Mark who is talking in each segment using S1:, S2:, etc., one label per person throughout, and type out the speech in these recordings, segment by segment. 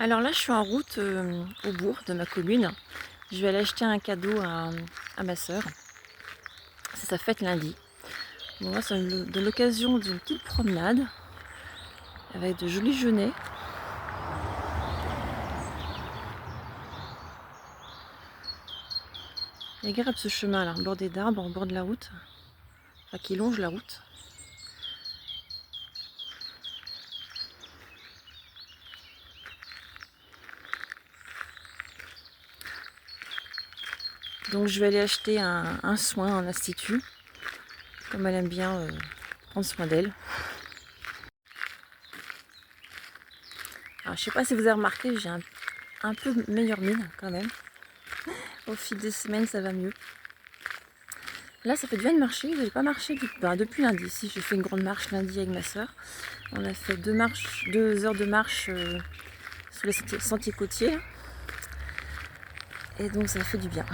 S1: Alors là, je suis en route au bourg de ma commune. Je vais aller acheter un cadeau à ma sœur. C'est sa fête lundi. Bon, là, ça me donne l'occasion d'une petite promenade avec de jolis genêts. Il est agréable ce chemin là, bordé d'arbres, en bord de la route, enfin qui longe la route. Donc je vais aller acheter un soin en institut, comme elle aime bien prendre soin d'elle. Alors je sais pas si vous avez remarqué, j'ai un peu meilleure mine quand même. Au fil des semaines, ça va mieux. Là, ça fait du bien de marcher. Je n'avais pas marché depuis lundi. Si, j'ai fait une grande marche lundi avec ma soeur. On a fait 2 heures de marche sur les sentiers côtiers. Et donc, ça fait du bien.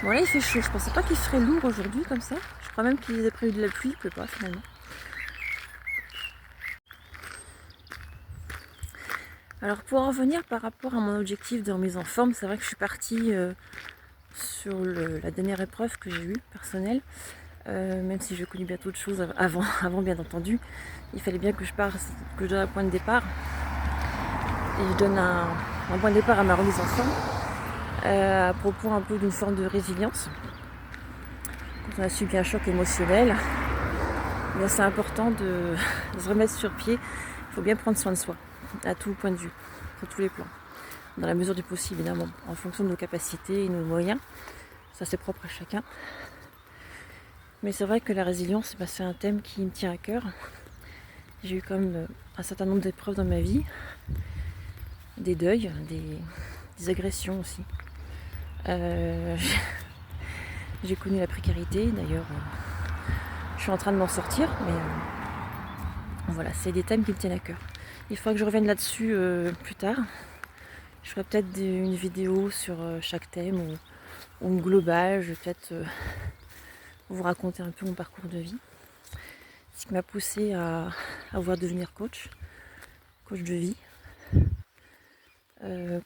S1: Bon, là, il fait chaud. Je pensais pas qu'il ferait lourd aujourd'hui comme ça. Je crois même qu'ils avaient prévu de la pluie. Il pleut pas finalement. Alors, pour en revenir par rapport à mon objectif de remise en forme, c'est vrai que je suis partie sur la dernière épreuve que j'ai eue, personnelle. Même si je connais bien d'autres choses avant bien entendu, il fallait bien que je donne un point de départ. Et je donne un point de départ à ma remise en forme, à propos un peu d'une forme de résilience. Quand on a subi un choc émotionnel, c'est important de se remettre sur pied. Il faut bien prendre soin de soi, à tout point de vue, sur tous les plans. Dans la mesure du possible, évidemment, en fonction de nos capacités et de nos moyens. Ça, c'est propre à chacun. Mais c'est vrai que la résilience, c'est un thème qui me tient à cœur. J'ai eu quand même un certain nombre d'épreuves dans ma vie, des deuils, des agressions aussi. J'ai connu la précarité, d'ailleurs je suis en train de m'en sortir, mais voilà, c'est des thèmes qui me tiennent à cœur. Il faudra que je revienne là-dessus plus tard. Je ferai peut-être une vidéo sur chaque thème ou global. Je vais peut-être vous raconter un peu mon parcours de vie. Ce qui m'a poussé à vouloir devenir coach de vie.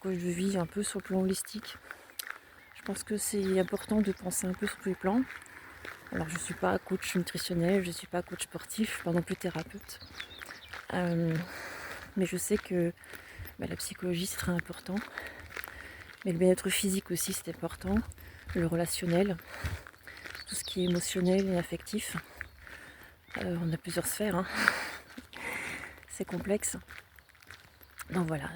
S1: Coach de vie un peu sur le plan holistique. Je pense que c'est important de penser un peu sur tous les plans. Alors je ne suis pas coach nutritionnel, je ne suis pas coach sportif, je ne suis pas non plus thérapeute. Mais je sais que la psychologie c'est très important. Mais le bien-être physique aussi c'est important. Le relationnel, tout ce qui est émotionnel et affectif. On a plusieurs sphères, hein. C'est complexe. Donc voilà,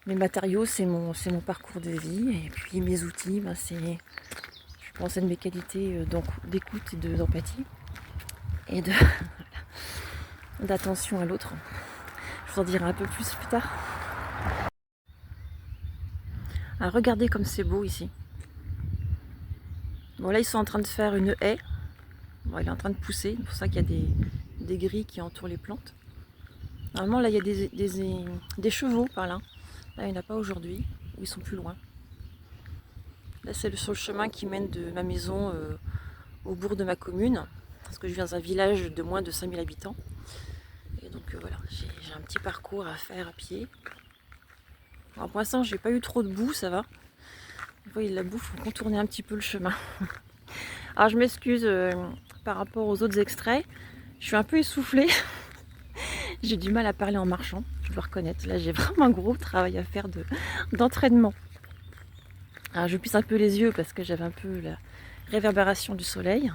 S1: mes matériaux c'est mon parcours de vie. Et puis mes outils, c'est... Je pense à mes qualités d'écoute et d'empathie et d'attention à l'autre. Je vous en dirai un peu plus tard. Ah, regardez comme c'est beau ici. Bon là ils sont en train de faire une haie. Bon, il est en train de pousser, c'est pour ça qu'il y a des grilles qui entourent les plantes. Normalement là il y a des chevaux par là. Là il n'y en a pas aujourd'hui, ou ils sont plus loin. Là c'est sur le chemin qui mène de ma maison au bourg de ma commune. Parce que je viens d'un village de moins de 5000 habitants. Et donc voilà, j'ai un petit parcours à faire à pied. Alors pour l'instant j'ai pas eu trop de boue, ça va. Vous voyez la boue, il faut contourner un petit peu le chemin. Alors je m'excuse par rapport aux autres extraits. Je suis un peu essoufflée. J'ai du mal à parler en marchant, je dois reconnaître. Là j'ai vraiment un gros travail à faire d'entraînement. Alors je plisse un peu les yeux parce que j'avais un peu la réverbération du soleil.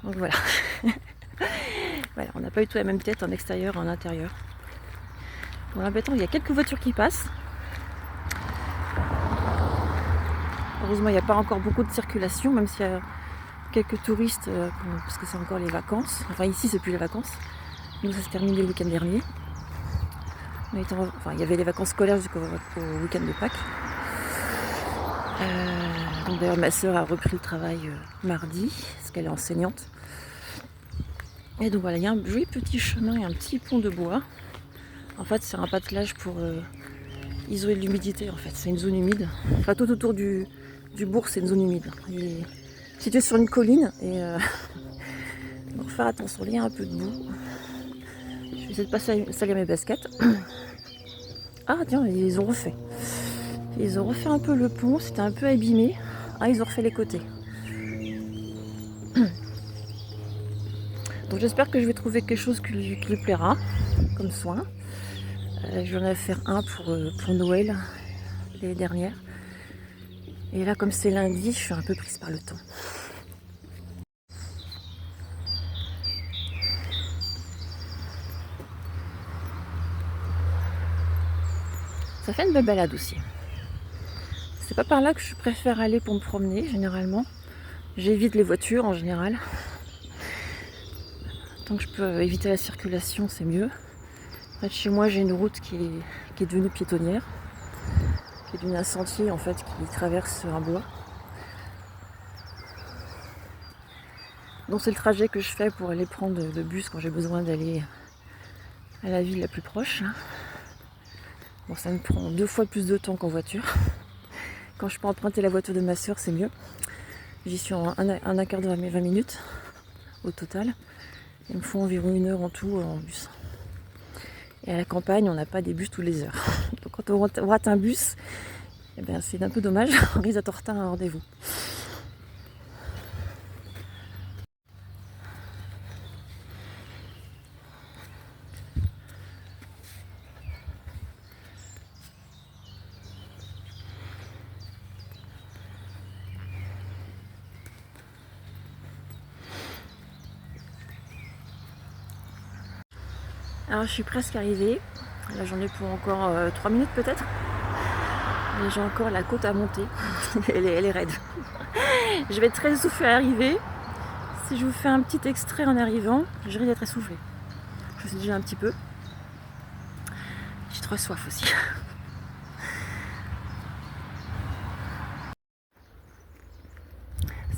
S1: Donc voilà. Voilà, on n'a pas du tout la même tête en extérieur et en intérieur. Bon, l'embêtant, il y a quelques voitures qui passent. Heureusement, il n'y a pas encore beaucoup de circulation, même s'il y a quelques touristes, parce que c'est encore les vacances. Enfin, ici, c'est plus les vacances. Nous, ça s'est terminé le week-end dernier. Il y avait les vacances scolaires jusqu'au week-end de Pâques. Donc d'ailleurs, ma soeur a repris le travail mardi, parce qu'elle est enseignante. Et donc voilà, il y a un joli petit chemin et un petit pont de bois. En fait, c'est un patelage pour isoler l'humidité. En fait, c'est une zone humide. Enfin, tout autour du bourg, c'est une zone humide. Il est situé sur une colline et donc faire attention, il y a un peu de boue. Je vais essayer de pas salir mes baskets. Ah tiens, ils ont refait. Ils ont refait un peu le pont, c'était un peu abîmé. Ah, ils ont refait les côtés. Donc j'espère que je vais trouver quelque chose qui lui plaira, comme soin. Je vais en faire un pour Noël, l'année dernière. Et là, comme c'est lundi, je suis un peu prise par le temps. Ça fait une belle balade aussi. C'est pas par là que je préfère aller pour me promener, généralement. J'évite les voitures en général. Tant que je peux éviter la circulation, c'est mieux. Près de chez moi, j'ai une route qui est devenue piétonnière, qui est devenue un sentier en fait, qui traverse un bois. Donc c'est le trajet que je fais pour aller prendre le bus quand j'ai besoin d'aller à la ville la plus proche. Bon, ça me prend 2 fois plus de temps qu'en voiture. Quand je peux emprunter la voiture de ma soeur, c'est mieux. J'y suis en un quart d'heure et 20 minutes au total. Il me faut environ 1 heure en tout en bus. Et à la campagne, on n'a pas des bus tous les heures. Donc quand on rate un bus, eh ben, c'est un peu dommage, on risque d'être en retard à un rendez-vous. Alors je suis presque arrivée. Là j'en ai pour encore 3 minutes peut-être. Et j'ai encore la côte à monter. Elle est raide. Je vais être très essoufflée à arriver. Si je vous fais un petit extrait en arrivant, je risque d'être essoufflée. Je sais déjà un petit peu. J'ai trop soif aussi.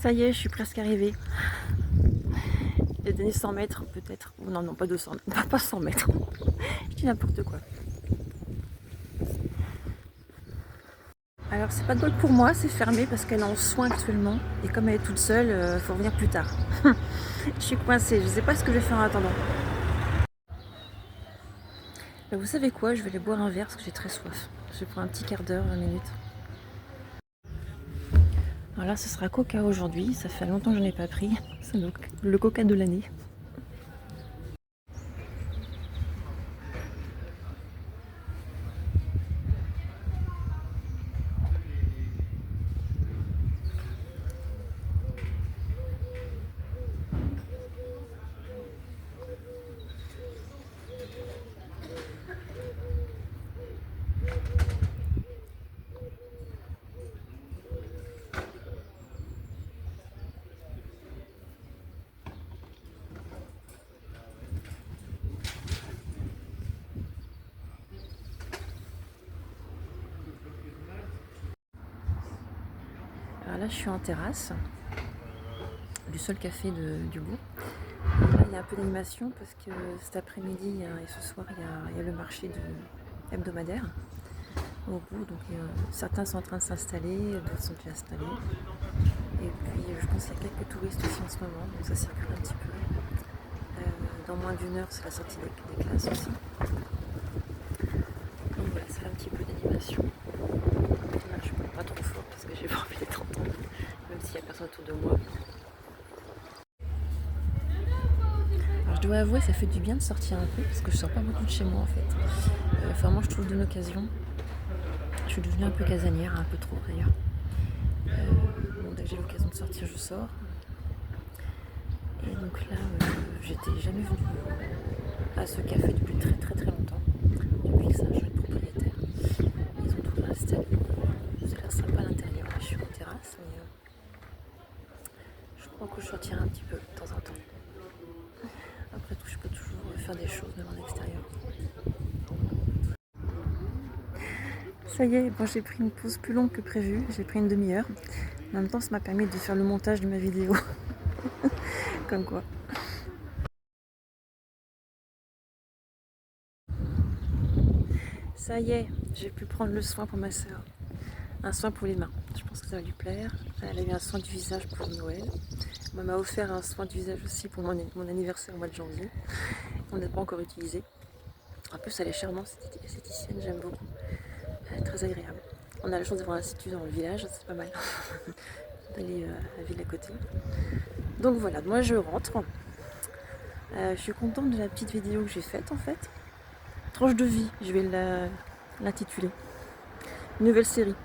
S1: Ça y est, je suis presque arrivée. Les derniers 100 mètres peut-être. Non, non, pas 200, pas 100 mètres. Je dis n'importe quoi. Alors c'est pas de bol pour moi, c'est fermé parce qu'elle est en soins actuellement. Et comme elle est toute seule, il faut revenir plus tard. Je suis coincée, je sais pas ce que je vais faire en attendant. Ben, vous savez quoi, je vais aller boire un verre parce que j'ai très soif. Je prends un petit quart d'heure, 20 minutes. Alors là, ce sera coca aujourd'hui, ça fait longtemps que je n'en ai pas pris. C'est le coca de l'année. Alors là, je suis en terrasse, du seul café du bourg. Et là, il y a un peu d'animation parce que cet après-midi et ce soir, il y a le marché hebdomadaire au bout. Donc certains sont en train de s'installer, d'autres sont déjà installés. Et puis je pense qu'il y a quelques touristes aussi en ce moment, donc ça circule un petit peu. Dans moins d'1 heure, c'est la sortie des classes aussi. Donc voilà, ça fait un petit peu d'animation. Là, je ne parle pas trop fort parce que j'ai pas envie d'être entendue, même s'il n'y a personne autour de moi. Alors je dois avouer, ça fait du bien de sortir un peu parce que je sors pas beaucoup de chez moi en fait. Vraiment, je trouve d'une occasion. Je suis devenue un peu casanière, un peu trop d'ailleurs. Bon, dès que j'ai l'occasion de sortir, je sors. Et donc là, j'étais jamais venue à ce café depuis très très très longtemps. Depuis que ça a changé de propriétaire. Ils ont tout réinstallé. Ça a l'air sympa à l'intérieur. Là, je suis en terrasse, mais je crois que je sortirai un petit peu de temps en temps. Après tout, je peux toujours faire des choses même en extérieur. Ça y est, bon, j'ai pris une pause plus longue que prévu. J'ai pris une demi-heure. En même temps, ça m'a permis de faire le montage de ma vidéo. Comme quoi. Ça y est, j'ai pu prendre le soin pour ma soeur. Un soin pour les mains. Je pense que ça va lui plaire. Elle a eu un soin du visage pour Noël. Elle m'a offert un soin du visage aussi pour mon anniversaire au mois de janvier. On n'a pas encore utilisé. En plus, elle est charmante, cette esthéticienne, j'aime beaucoup. très agréable. On a la chance d'avoir un institut dans le village, c'est pas mal d'aller à la ville à côté. Donc voilà, moi je rentre. Je suis contente de la petite vidéo que j'ai faite en fait. Tranche de vie, je vais l'intituler. Nouvelle série.